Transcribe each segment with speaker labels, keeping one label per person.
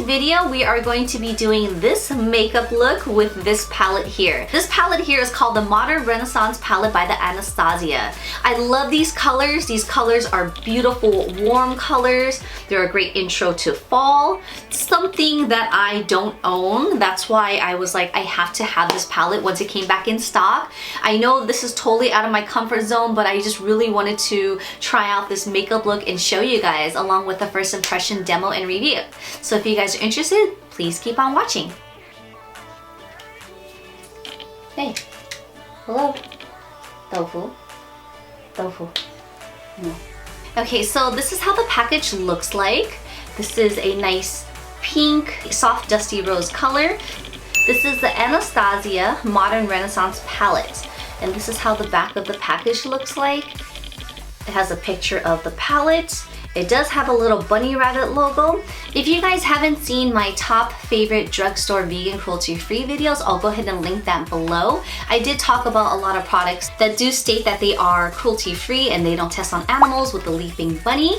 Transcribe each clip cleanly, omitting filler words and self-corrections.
Speaker 1: video, we are going to be doing this makeup look with this palette here. This palette here is called the Modern Renaissance palette by the Anastasia. I love these colors. These colors are beautiful, warm colors. They're a great intro to fall. Something that I don't own. That's why I was like, I have to have this palette once it came back in stock. I know this is totally out of my comfort zone, but I just really wanted to try out this makeup look and show you guys along with the first impression demo and review. So if you guys are interested, please keep on watching. Hey, hello, tofu, tofu. No. Okay, so this is how the package looks like. This is a nice pink, soft dusty rose color. This is the Anastasia Modern Renaissance palette, and this is how the back of the package looks like. It has a picture of the palette. It does have a little bunny rabbit logo. If you guys haven't seen my top favorite drugstore vegan cruelty-free videos, I'll go ahead and link that below. I did talk about a lot of products that do state that they are cruelty-free and they don't test on animals with the leaping bunny.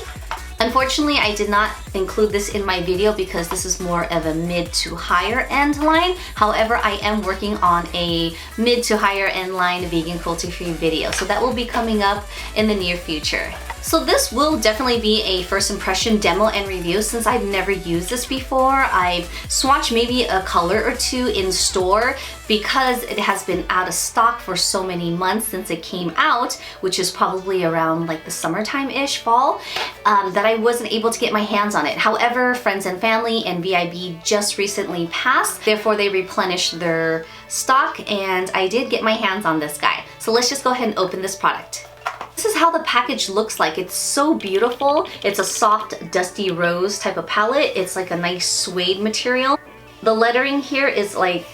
Speaker 1: Unfortunately, I did not include this in my video because this is more of a mid to higher end line. However, I am working on a mid to higher end line vegan cruelty-free video, so that will be coming up in the near future. So this will definitely be a first impression demo and review since I've never used this before. I've swatched maybe a color or two in store because it has been out of stock for so many months since it came out, which is probably around like the summertime-ish, fall, that I wasn't able to get my hands on it. However, friends and family and VIB just recently passed, therefore they replenished their stock and I did get my hands on this guy. So let's just go ahead and open this product. This is how the package looks like. It's so beautiful. It's a soft, dusty rose type of palette. It's like a nice suede material. The lettering here is like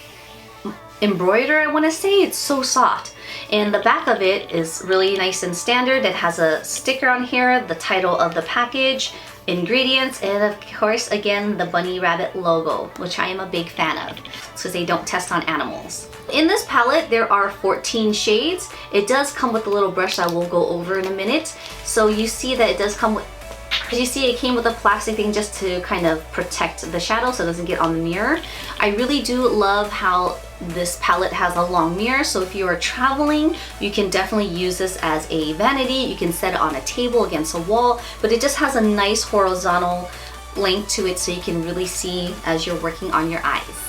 Speaker 1: embroidered, I want to say. It's so soft. And the back of it is really nice and standard. It has a sticker on here, the title of the package, ingredients, and of course, again, the bunny rabbit logo, which I am a big fan of because they don't test on animals. In this palette, there are 14 shades. It does come with a little brush that we'll go over in a minute. So you see that it does come with, as you see, it came with a plastic thing just to kind of protect the shadow so it doesn't get on the mirror. I really do love how this palette has a long mirror, so if you are traveling, you can definitely use this as a vanity. You can set it on a table against a wall, but it just has a nice horizontal length to it so you can really see as you're working on your eyes.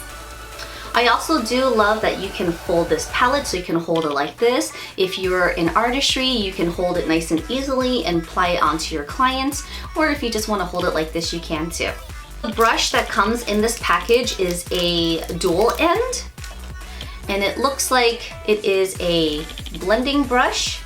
Speaker 1: I also do love that you can fold this palette so you can hold it like this. If you're in artistry, you can hold it nice and easily and apply it onto your clients, or if you just want to hold it like this, you can too. The brush that comes in this package is a dual end, and it looks like it is a blending brush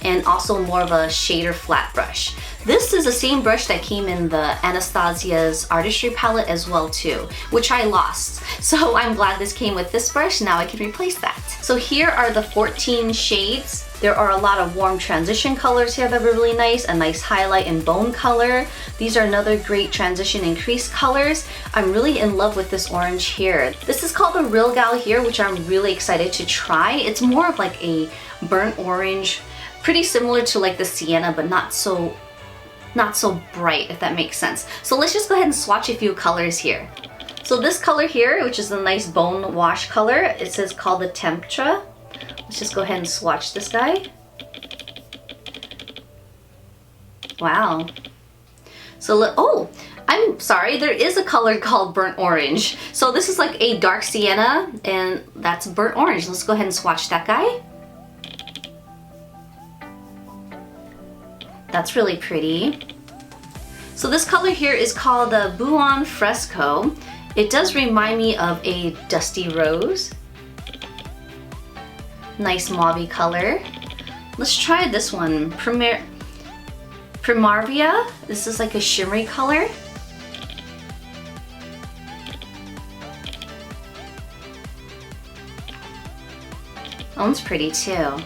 Speaker 1: and also more of a shader flat brush. This is the same brush that came in the Anastasia's artistry palette as well too, which I lost. So I'm glad this came with this brush, now I can replace that. So here are the 14 shades. There are a lot of warm transition colors here that are really nice, a nice highlight and bone color. These are another great transition and crease colors. I'm really in love with this orange here. This is called the Real Gal here, which I'm really excited to try. It's more of like a burnt orange, pretty similar to like the sienna, but not so bright, if that makes sense. So let's just go ahead and swatch a few colors here. So this color here, which is a nice bone wash color, it says called the Tatcha. Let's just go ahead and swatch this guy. Wow. So oh, I'm sorry, there is a color called burnt orange. So this is like a dark sienna and that's burnt orange. Let's go ahead and swatch that guy. That's really pretty. So this color here is called the Buon Fresco. It does remind me of a dusty rose. Nice mauve color. Let's try this one, Primaria. This is like a shimmery color. That one's pretty too.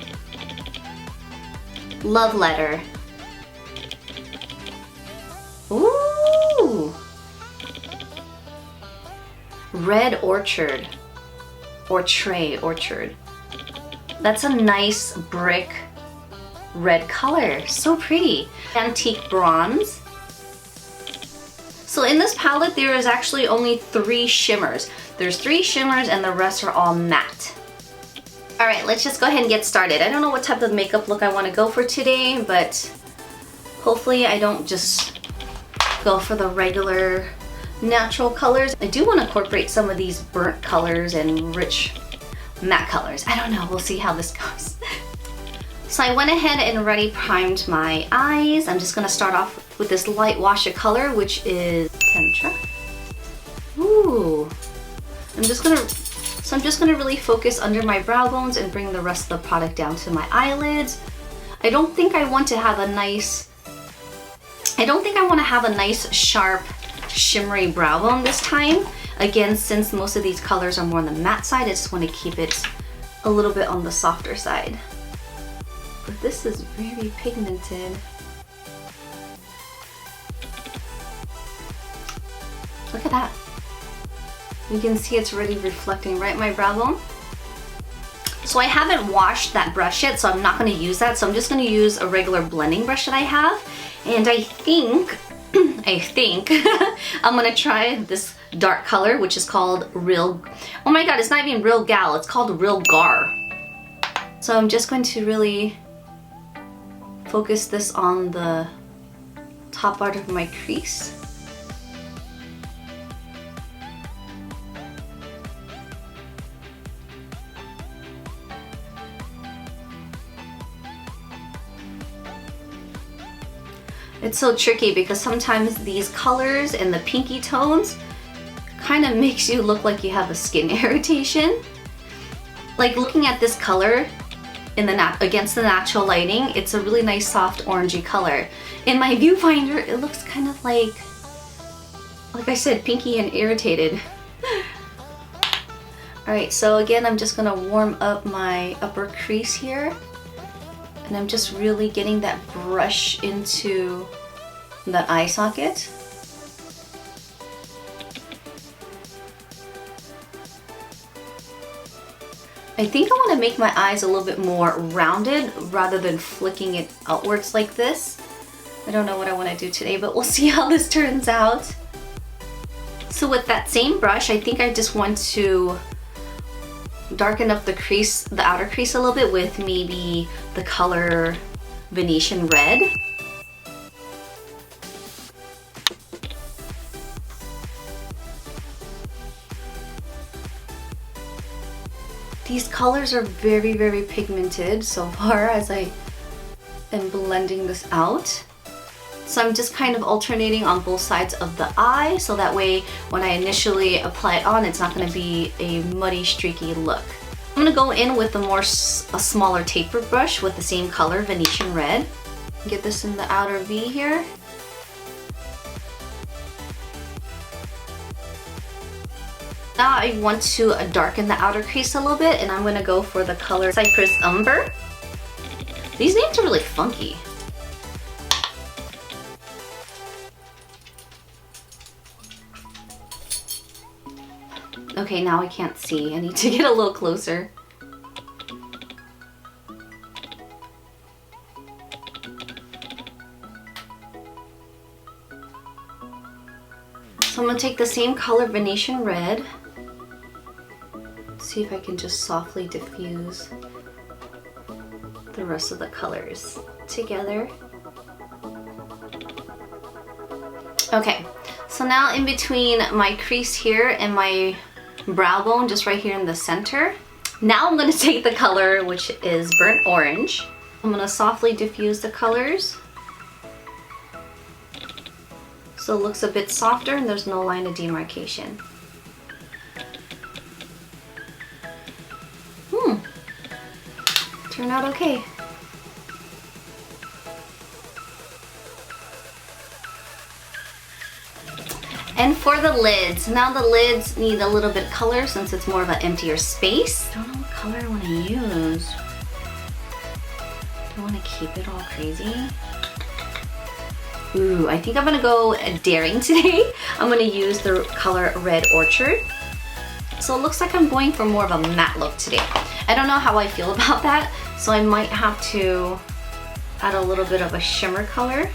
Speaker 1: Love Letter. Ooh! Red Orchard. Orchard. That's a nice brick red color. So pretty. Antique Bronze. So in this palette, there is actually only 3 shimmers. There's 3 shimmers and the rest are all matte. All right, let's just go ahead and get started. I don't know what type of makeup look I want to go for today, but hopefully I don't just go for the regular natural colors. I do want to incorporate some of these burnt colors and rich matte colors. I don't know, we'll see how this goes. So I went ahead and already primed my eyes. I'm just gonna start off with this light wash of color, which is Tatcha. Ooh. I'm just gonna really focus under my brow bones and bring the rest of the product down to my eyelids. I don't think I want to have a nice sharp shimmery brow bone this time. Again, since most of these colors are more on the matte side, I just want to keep it a little bit on the softer side. But this is very pigmented. Look at that. You can see it's already reflecting right in my brow bone. So I haven't washed that brush yet, so I'm not going to use that. So I'm just going to use a regular blending brush that I have. And I think I'm gonna try this dark color, which is called Real, oh my god, it's not even Real Gal, it's called Real Gar. So I'm just going to really focus this on the top part of my crease. It's so tricky because sometimes these colors and the pinky tones kind of makes you look like you have a skin irritation. Like looking at this color in the against the natural lighting, it's a really nice soft orangey color. In my viewfinder, it looks kind of like I said, pinky and irritated. Alright, so again, I'm just gonna warm up my upper crease here. And I'm just really getting that brush into that eye socket. I think I want to make my eyes a little bit more rounded rather than flicking it outwards like this. I don't know what I want to do today, but we'll see how this turns out. So with that same brush, I think I just want to darken up the crease, the outer crease a little bit with maybe the color Venetian Red. These colors are very, very pigmented so far as I am blending this out. So I'm just kind of alternating on both sides of the eye, so that way when I initially apply it on, it's not going to be a muddy, streaky look. I'm going to go in with a smaller taper brush with the same color, Venetian Red. Get this in the outer V here. Now I want to darken the outer crease a little bit, and I'm going to go for the color Cypress Umber. These names are really funky. Okay, now I can't see. I need to get a little closer. So I'm going to take the same color, Venetian Red. See if I can just softly diffuse the rest of the colors together. Okay, so now in between my crease here and my brow bone, just right here in the center, now I'm going to take the color, which is Burnt Orange. I'm going to softly diffuse the colors so it looks a bit softer and there's no line of demarcation. Turned out okay. And for the lids, now the lids need a little bit of color since it's more of an emptier space. I don't know what color I want to use. Do I want to keep it all crazy? Ooh, I think I'm gonna go daring today. I'm gonna use the color Red Orchard. So it looks like I'm going for more of a matte look today. I don't know how I feel about that, so I might have to add a little bit of a shimmer color.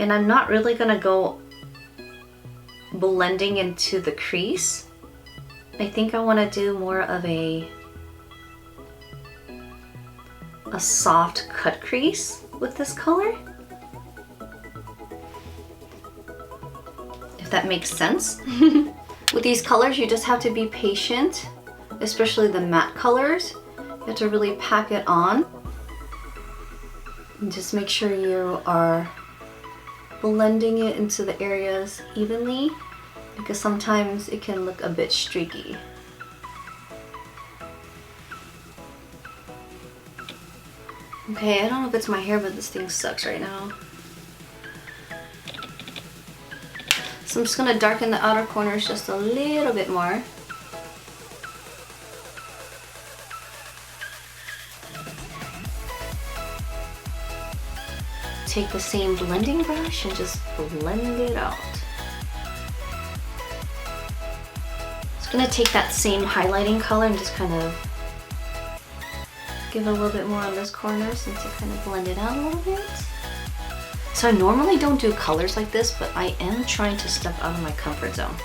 Speaker 1: And I'm not really gonna go blending into the crease. I think I wanna do more of a soft cut crease with this color. If that makes sense. With these colors, you just have to be patient, especially the matte colors. You have to really pack it on. And just make sure you are blending it into the areas evenly, because sometimes it can look a bit streaky. Okay, I don't know if it's my hair, but this thing sucks right now. So I'm just gonna darken the outer corners just a little bit more. Take the same blending brush and just blend it out. Just gonna take that same highlighting color and just kind of give it a little bit more on this corner since it kind of blend it out a little bit. So I normally don't do colors like this, but I am trying to step out of my comfort zone.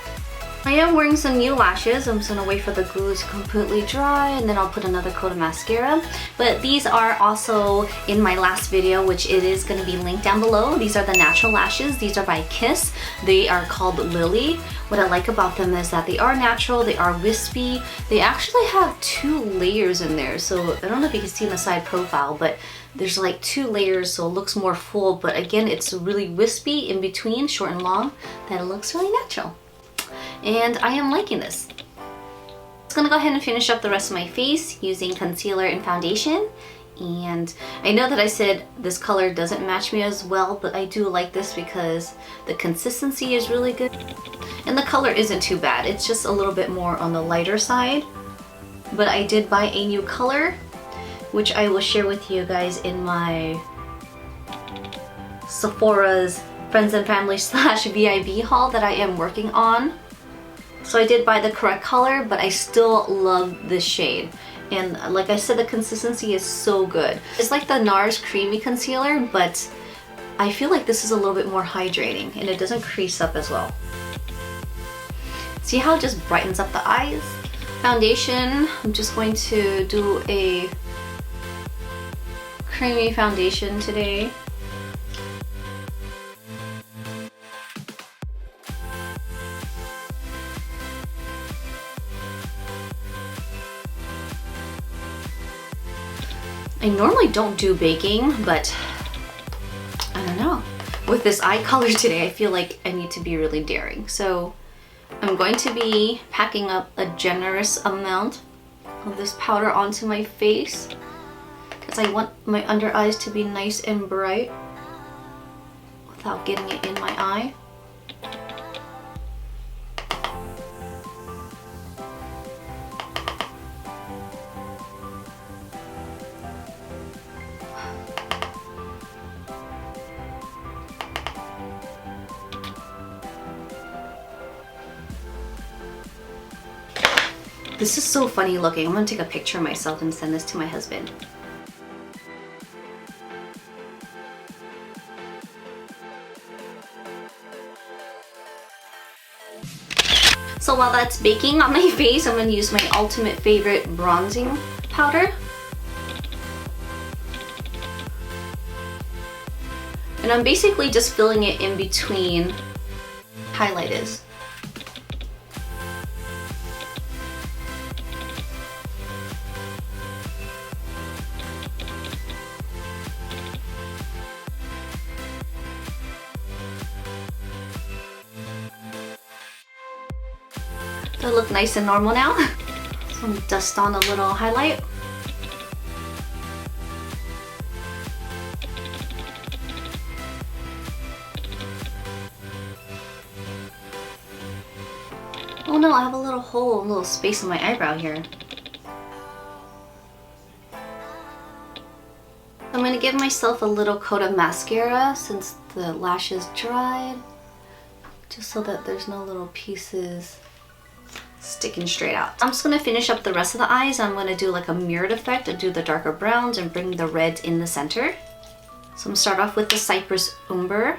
Speaker 1: I am wearing some new lashes. I'm just gonna wait for the glue to completely dry and then I'll put another coat of mascara. But these are also in my last video, which it is gonna be linked down below. These are the natural lashes. These are by Kiss. They are called Lily. What I like about them is that they are natural, they are wispy. They actually have 2 layers in there. So I don't know if you can see in the side profile, but there's like 2 layers, so it looks more full. But again, it's really wispy in between, short and long, that it looks really natural. And I am liking this. I'm just gonna go ahead and finish up the rest of my face using concealer and foundation. And I know that I said this color doesn't match me as well, but I do like this because the consistency is really good. And the color isn't too bad. It's just a little bit more on the lighter side. But I did buy a new color, which I will share with you guys in my Sephora's Friends and Family / VIB haul that I am working on. So I did buy the correct color, but I still love this shade. And like I said, the consistency is so good. It's like the NARS Creamy Concealer, but I feel like this is a little bit more hydrating and it doesn't crease up as well. See how it just brightens up the eyes? Foundation, I'm just going to do a creamy foundation today. I normally don't do baking, but I don't know. With this eye color today, I feel like I need to be really daring. So I'm going to be packing up a generous amount of this powder onto my face because I want my under eyes to be nice and bright without getting it in my eye. This is so funny looking. I'm gonna take a picture of myself and send this to my husband. So while that's baking on my face, I'm gonna use my ultimate favorite bronzing powder. And I'm basically just filling it in between highlight is. They look nice and normal now. So I'm gonna dust on a little highlight. Oh no, I have a little hole, a little space in my eyebrow here. I'm gonna give myself a little coat of mascara since the lashes dried, just so that there's no little pieces sticking straight out. I'm just gonna finish up the rest of the eyes. I'm gonna do like a mirrored effect and do the darker browns and bring the reds in the center. So I'm gonna start off with the Cypress Umber.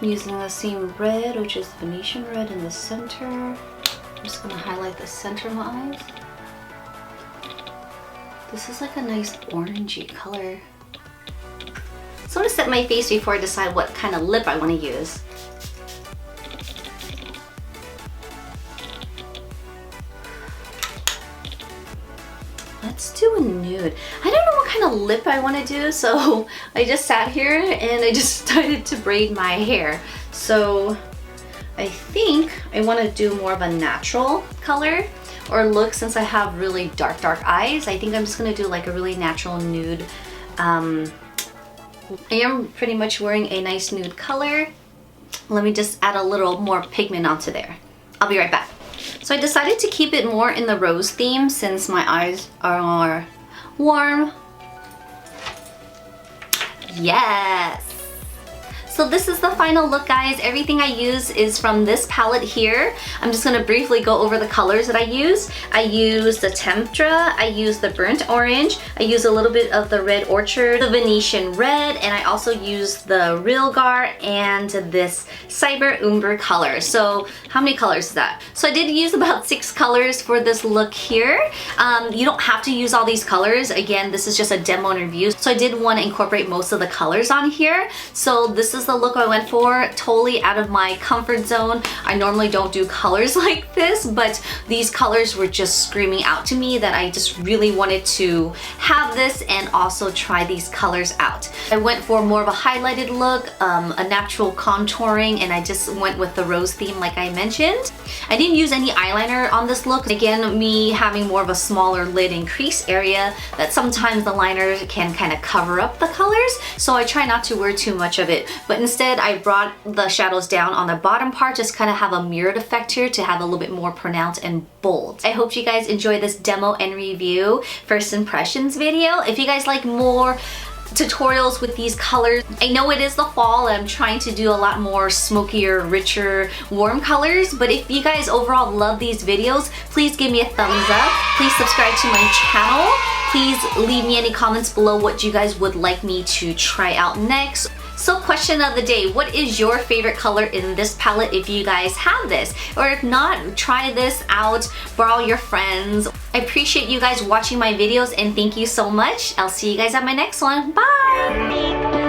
Speaker 1: I'm using the same red, which is Venetian red in the center. I'm just gonna highlight the center of my eyes. This is like a nice orangey color. So I'm gonna set my face before I decide what kind of lip I wanna use. Let's do a nude. I don't know what kind of lip I want to do, so I just sat here and I just decided to braid my hair. So I think I want to do more of a natural color or look, since I have really dark eyes. I think I'm just going to do like a really natural nude. I am pretty much wearing a nice nude color. Let me just add a little more pigment onto there. I'll be right back. So I decided to keep it more in the rose theme since my eyes are warm. Yes! So this is the final look, guys. Everything I use is from this palette here. I'm just gonna briefly go over the colors that I use. I use the Tempera, I use the Burnt Orange, I use a little bit of the Red Orchard, the Venetian Red, and I also use the Realgar and this Cyber Umber color. So how many colors is that? So I did use about 6 colors for this look here. You don't have to use all these colors. Again, this is just a demo and review. So I did want to incorporate most of the colors on here. So this is the look I went for, totally out of my comfort zone. I normally don't do colors like this, but these colors were just screaming out to me that I just really wanted to have this and also try these colors out. I went for more of a highlighted look, a natural contouring, and I just went with the rose theme like I mentioned. I didn't use any eyeliner on this look. Again, me having more of a smaller lid and crease area, that sometimes the liner can kind of cover up the colors, so I try not to wear too much of it. But instead, I brought the shadows down on the bottom part, just kind of have a mirrored effect here to have a little bit more pronounced and bold. I hope you guys enjoy this demo and review first impressions video. If you guys like more tutorials with these colors, I know it is the fall and I'm trying to do a lot more smokier, richer, warm colors, but if you guys overall love these videos, please give me a thumbs up. Please subscribe to my channel. Please leave me any comments below what you guys would like me to try out next. So question of the day, what is your favorite color in this palette if you guys have this? Or if not, try this out, borrow your friends. I appreciate you guys watching my videos and thank you so much. I'll see you guys at my next one. Bye!